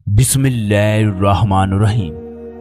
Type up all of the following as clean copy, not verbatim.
बिस्मिल्लाहिर्रहमानिर्रहीम।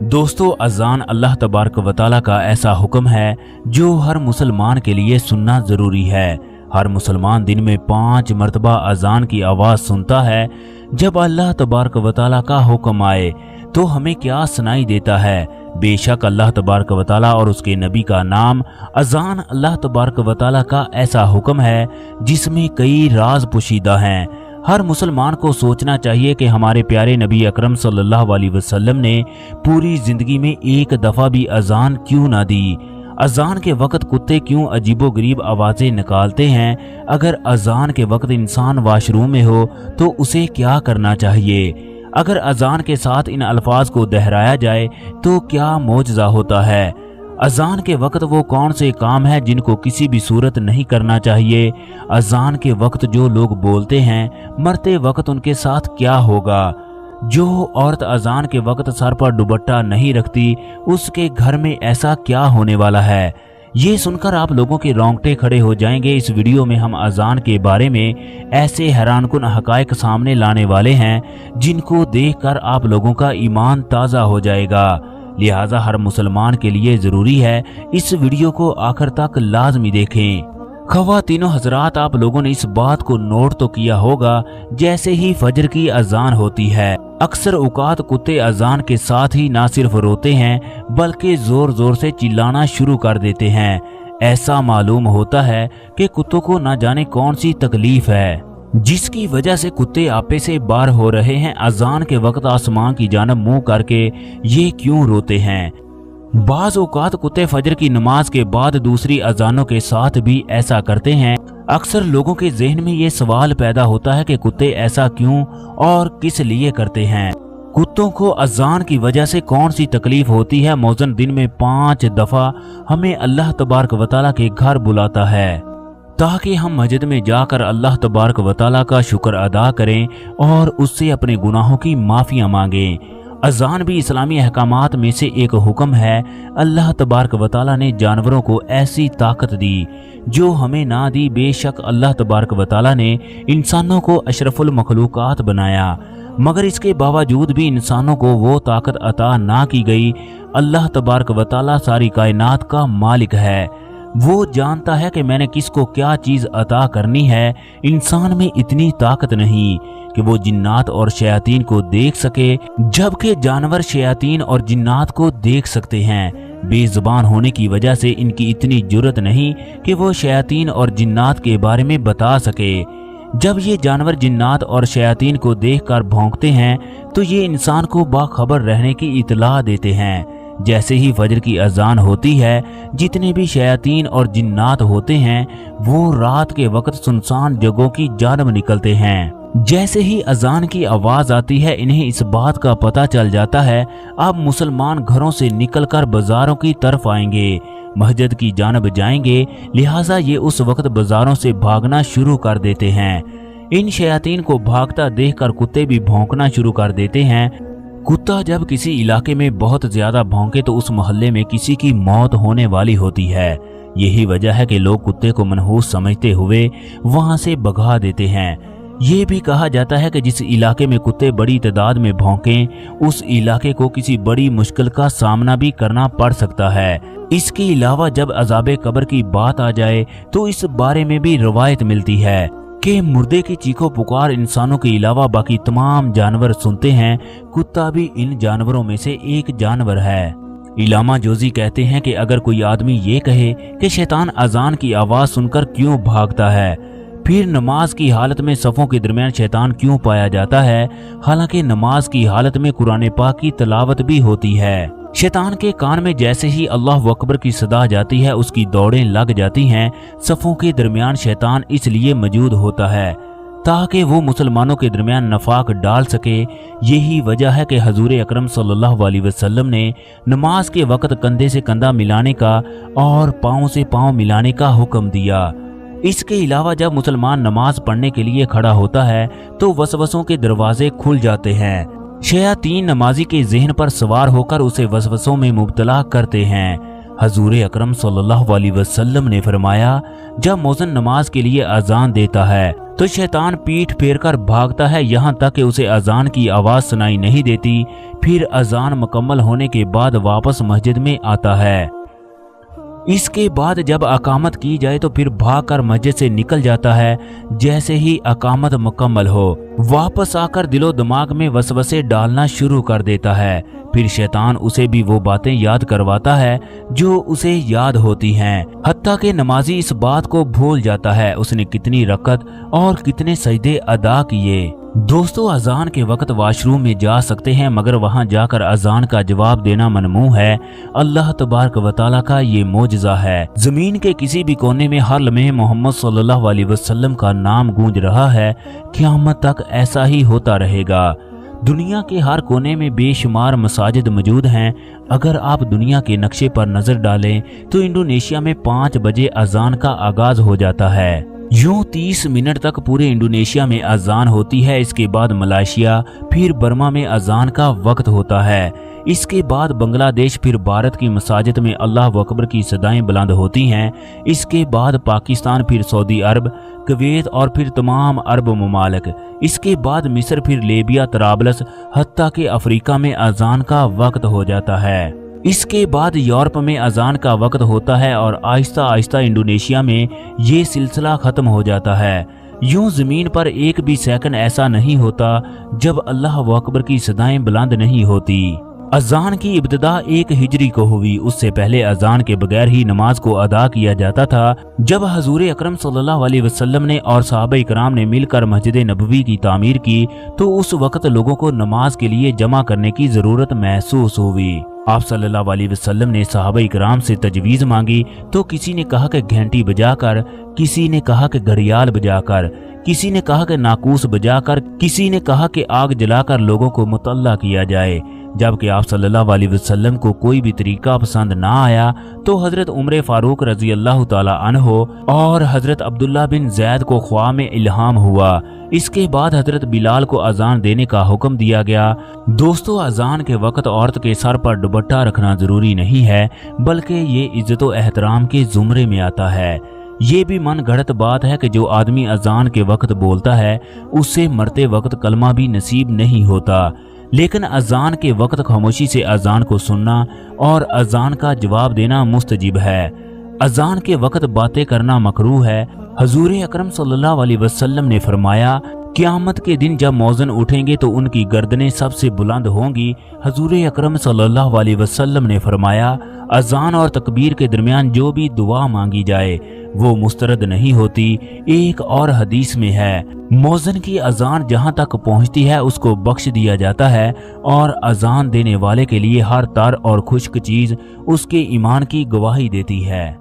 दोस्तों, अजान अल्लाह तबारक व तआला का ऐसा हुक्म है जो हर मुसलमान के लिए सुनना ज़रूरी है। हर मुसलमान दिन में 5 मरतबा अजान की आवाज़ सुनता है। जब अल्लाह तबारक व तआला का हुक्म आए तो हमें क्या सुनाई देता है? बेशक अल्लाह तबारक व तआला और उसके नबी का नाम अजान अल्लाह तबारक व तआला का ऐसा हुक्म है जिसमें कई राज पोशीदा हैं। हर मुसलमान को सोचना चाहिए कि हमारे प्यारे नबी अकरम सल्लल्लाहु अलैहि वसल्लम ने पूरी जिंदगी में एक दफ़ा भी अजान क्यों ना दी। अजान के वक्त कुत्ते क्यों अजीबोगरीब आवाज़ें निकालते हैं? अगर अजान के वक्त इंसान वाशरूम में हो तो उसे क्या करना चाहिए? अगर अजान के साथ इन अल्फाज को दोहराया जाए तो क्या मौजज़ा होता है? अजान के वक्त वो कौन से काम है जिनको किसी भी सूरत नहीं करना चाहिए? अजान के वक्त जो लोग बोलते हैं मरते वक्त उनके साथ क्या होगा? जो औरत अजान के वक्त सर पर दुपट्टा नहीं रखती उसके घर में ऐसा क्या होने वाला है? ये सुनकर आप लोगों के रोंगटे खड़े हो जाएंगे। इस वीडियो में हम अजान के बारे में ऐसे हैरानकुन हकायक सामने लाने वाले हैं जिनको देखकर आप लोगों का ईमान ताज़ा हो जाएगा। लिहाजा हर मुसलमान के लिए ज़रूरी है इस वीडियो को आखिर तक लाजमी देखें। ख़वातीनो हजरात, आप लोगों ने इस बात को नोट तो किया होगा, जैसे ही फजर की अजान होती है अक्सर औकात कुत्ते अजान के साथ ही ना सिर्फ रोते हैं बल्कि जोर जोर से चिल्लाना शुरू कर देते हैं। ऐसा मालूम होता है कि कुत्तों को ना जाने कौन सी तकलीफ है जिसकी वजह से कुत्ते आपे से बाहर हो रहे हैं। अजान के वक्त आसमान की जानब मुंह करके ये क्यों रोते हैं? बाज़ औकात कुत्ते फजर की नमाज के बाद दूसरी अजानों के साथ भी ऐसा करते हैं। अक्सर लोगों के जहन में ये सवाल पैदा होता है कि कुत्ते ऐसा क्यों और किस लिए करते हैं? कुत्तों को अजान की वजह से कौन सी तकलीफ होती है? मौज़न दिन में 5 दफ़ा हमें अल्लाह तबारक व तआला के घर बुलाता है ताकि हम मस्जिद में जाकर अल्लाह तबारक व तआला का शुक्र अदा करें और उससे अपने गुनाहों की माफ़ियाँ मांगें। अजान भी इस्लामी अहकामात में से एक हुक्म है। अल्लाह तबारक व तआला ने जानवरों को ऐसी ताकत दी जो हमें ना दी। बेशक अल्लाह तबारक व तआला ने इंसानों को अशरफुल मखलूकात बनाया, मगर इसके बावजूद भी इंसानों को वो ताकत अता ना की गई। अल्लाह तबारक व तआला सारी कायनात का मालिक है। वो जानता है कि मैंने किसको क्या चीज़ अता करनी है। इंसान में इतनी ताकत नहीं कि वो जिन्नात और शयातीन को देख सके, जबकि जानवर शयातीन और जिन्नात को देख सकते हैं। बेजुबान होने की वजह से इनकी इतनी जुर्रत नहीं कि वो शयातीन और जिन्नात के बारे में बता सके। जब ये जानवर जिन्नात और शयातीन को देखकर भौंकते हैं तो ये इंसान को बाखबर रहने की इतला देते हैं। जैसे ही फजर की अजान होती है जितने भी शयातीन और जिन्नात होते हैं वो रात के वक्त सुनसान जगहों की जानब निकलते हैं। जैसे ही अजान की आवाज़ आती है इन्हें इस बात का पता चल जाता है अब मुसलमान घरों से निकलकर बाजारों की तरफ आएंगे, मस्जिद की जानब जाएंगे। लिहाजा ये उस वक्त बाजारों से भागना शुरू कर देते हैं। इन शयातीन को भागता देखकर कुत्ते भी भौंकना शुरू कर देते हैं। कुत्ता जब किसी इलाके में बहुत ज्यादा भौंके तो उस मोहल्ले में किसी की मौत होने वाली होती है। यही वजह है कि लोग कुत्ते को मनहूस समझते हुए वहां से भगा देते हैं। ये भी कहा जाता है कि जिस इलाके में कुत्ते बड़ी तादाद में भौंकें उस इलाके को किसी बड़ी मुश्किल का सामना भी करना पड़ सकता है। इसके अलावा जब अज़ाबे कब्र की बात आ जाए तो इस बारे में भी रवायत मिलती है कि मुर्दे की चीखों पुकार इंसानों के अलावा बाकी तमाम जानवर सुनते हैं। कुत्ता भी इन जानवरों में से एक जानवर है। इलामा जोजी कहते हैं कि अगर कोई आदमी ये कहे कि शैतान अजान की आवाज़ सुनकर क्यों भागता है, फिर नमाज की हालत में सफ़ों के दरमियान शैतान क्यों पाया जाता है, हालांकि नमाज की हालत में कुरान पाक की तलावत भी होती है। शैतान के कान में जैसे ही अल्लाह अकबर की सदा जाती है उसकी दौड़ें लग जाती हैं। सफ़ों के दरमियान शैतान इसलिए मौजूद होता है ताकि वो मुसलमानों के दरमियान नफाक डाल सके। यही वजह है कि हजूर अकरम सल्लल्लाहु अलैहि वसल्लम ने नमाज के वक्त कंधे से कंधा मिलाने का और पाँव से पाँव मिलाने का हुक्म दिया। इसके अलावा जब मुसलमान नमाज पढ़ने के लिए खड़ा होता है तो वसवसों के दरवाजे खुल जाते हैं। शयातीन नमाजी के जहन पर सवार होकर उसे वसवसों में मुब्तला करते हैं। حضور اکرم صلی اللہ علیہ وسلم نے فرمایا، جب مؤذن نماز کے لیے اذان دیتا ہے تو شیطان پیٹھ پھیر کر بھاگتا ہے یہاں تک کہ اسے اذان کی آواز سنائی نہیں دیتی، پھر اذان مکمل ہونے کے بعد واپس مسجد میں آتا ہے۔ اس کے بعد جب اقامت کی جائے تو پھر بھاگ کر مسجد سے نکل جاتا ہے، جیسے ہی اقامت مکمل ہو واپس آ کر دل و دماغ میں وسوسے ڈالنا شروع کر دیتا ہے، پھر شیطان اسے بھی وہ باتیں یاد کرواتا ہے جو اسے یاد ہوتی ہیں، حتیٰ کہ نمازی اس بات کو بھول جاتا ہے اس نے کتنی رکعت اور کتنے سجدے ادا کیے۔ دوستو، اذان کے وقت واش روم میں جا سکتے ہیں، مگر وہاں جا کر اذان کا جواب دینا ممنوع ہے۔ اللہ تبارک و تعالیٰ کا یہ معجزہ ہے۔ زمین کے کسی بھی کونے میں ہر لمحے محمد صلی اللہ علیہ وسلم کا نام گونج رہا ہے، قیامت تک ایسا ہی ہوتا رہے گا۔ دنیا کے ہر کونے میں بے شمار مساجد موجود ہیں۔ اگر آپ دنیا کے نقشے پر نظر ڈالیں تو انڈونیشیا میں 5 بجے اذان کا آغاز ہو جاتا ہے۔ یوں 30 منٹ تک پورے انڈونیشیا میں اذان ہوتی ہے۔ اس کے بعد ملائیشیا، پھر برما میں اذان کا وقت ہوتا ہے۔ اس کے بعد بنگلہ دیش، پھر بھارت کی مساجد میں اللہ اکبر کی صدائیں بلند ہوتی ہیں۔ اس کے بعد پاکستان، پھر سعودی عرب، کویت اور پھر تمام عرب ممالک۔ اس کے بعد مصر، پھر لیبیا، طرابلس، حتیٰ کہ افریقہ میں اذان کا وقت ہو جاتا ہے۔ اس کے بعد یورپ میں اذان کا وقت ہوتا ہے اور آہستہ آہستہ انڈونیشیا میں یہ سلسلہ ختم ہو جاتا ہے۔ یوں زمین پر ایک بھی سیکنڈ ایسا نہیں ہوتا جب اللہ اکبر کی صدائیں بلند نہیں ہوتی۔ اذان کی ابتدا 1 ہجری کو ہوئی۔ اس سے پہلے اذان کے بغیر ہی نماز کو ادا کیا جاتا تھا۔ جب حضور اکرم صلی اللہ علیہ وسلم نے اور صحابہ کرام نے مل کر مسجد نبوی کی تعمیر کی تو اس وقت لوگوں کو نماز کے لیے جمع کرنے کی ضرورت محسوس ہوئی۔ آپ صلی اللہ علیہ وسلم نے صحابہ کرام سے تجویز مانگی تو کسی نے کہا کہ گھنٹی بجا کر، کسی نے کہا کہ گھڑیال بجا کر، کسی نے کہا کہ ناقوس بجا کر، کسی نے کہا کہ آگ جلا کر لوگوں کو مطلع کیا جائے۔ جبکہ آپ صلی اللہ علیہ وسلم کو کوئی بھی طریقہ پسند نہ آیا تو حضرت عمر فاروق رضی اللہ تعالی عنہ اور حضرت عبداللہ بن زید کو خواہ میں الہام ہوا۔ اس کے بعد حضرت بلال کو اذان دینے کا حکم دیا گیا۔ دوستو، اذان کے وقت عورت کے سر پر دوپٹہ رکھنا ضروری نہیں ہے، بلکہ یہ عزت و احترام کے زمرے میں آتا ہے۔ یہ بھی من گھڑت بات ہے کہ جو آدمی اذان کے وقت بولتا ہے اس سے مرتے وقت کلمہ بھی نصیب نہیں ہوتا، لیکن اذان کے وقت خاموشی سے اذان کو سننا اور اذان کا جواب دینا مستجب ہے۔ اذان کے وقت باتیں کرنا مکروہ ہے۔ حضور اکرم صلی اللہ علیہ وسلم نے فرمایا، قیامت کے دن جب مؤذن اٹھیں گے تو ان کی گردنیں سب سے بلند ہوں گی۔ حضور اکرم صلی اللہ علیہ وسلم نے فرمایا، اذان اور تکبیر کے درمیان جو بھی دعا مانگی جائے وہ مسترد نہیں ہوتی۔ ایک اور حدیث میں ہے، مؤذن کی اذان جہاں تک پہنچتی ہے اس کو بخش دیا جاتا ہے، اور اذان دینے والے کے لیے ہر تر اور خشک چیز اس کے ایمان کی گواہی دیتی ہے۔